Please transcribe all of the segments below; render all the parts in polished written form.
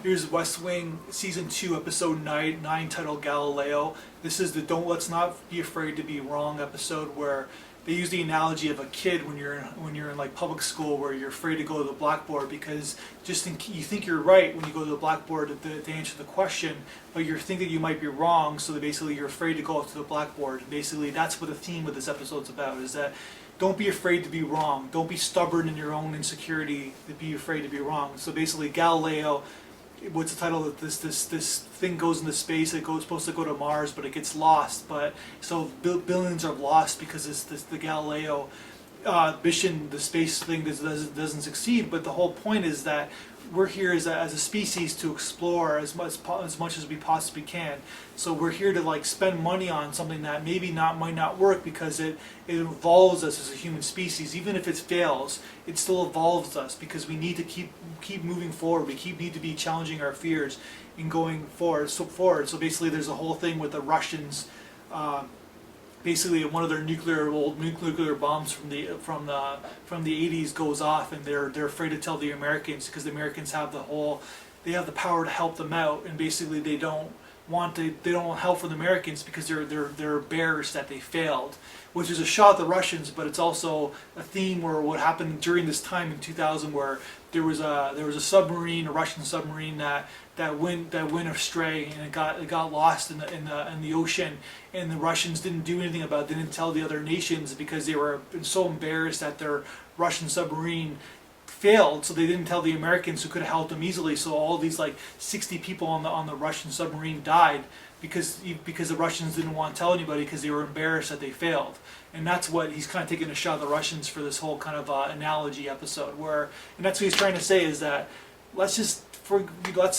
Here's West Wing Season 2, Episode 9 titled Galileo. This is the Let's Not Be Afraid to Be Wrong episode, where they use the analogy of a kid when you're in like public school, where you're afraid to go to the blackboard because you think you're right when you go to the blackboard to answer the question, but you think that you might be wrong, so that basically you're afraid to go up to the blackboard. Basically, that's what the theme of this episode's about, is that don't be afraid to be wrong. Don't be stubborn in your own insecurity to be afraid to be wrong. So basically, Galileo, what's the title of this thing goes into space. It goes supposed to go to Mars, but it gets lost. But so billions are lost because the Galileo mission, the space thing doesn't succeed. But the whole point is that we're here as a species to explore as much as we possibly can. So we're here to like spend money on something that might not work, because it evolves us as a human species. Even if it fails, it still evolves us, because we need to keep moving forward. We need to be challenging our fears and going forward. So basically, there's a whole thing with the Russians. Basically, one of their old nuclear bombs from the 80s goes off, and they're afraid to tell the Americans, because the Americans have the power to help them out, and basically they don't want help from the Americans because they're embarrassed that they failed, which is a shot at the Russians, but it's also a theme where what happened during this time in 2000, where there was a submarine, a Russian submarine that went astray, and it got lost in the ocean, and the Russians didn't do anything about it. They didn't tell the other nations because they were so embarrassed that their Russian submarine failed, so they didn't tell the Americans, who could have helped them easily. So all these like 60 people on the Russian submarine died because the Russians didn't want to tell anybody, because they were embarrassed that they failed. And that's what he's kind of taking a shot at the Russians for this whole kind of analogy episode, and that's what he's trying to say, is that let's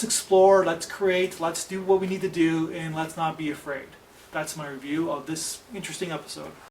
explore, let's create, let's do what we need to do, and let's not be afraid. That's my review of this interesting episode.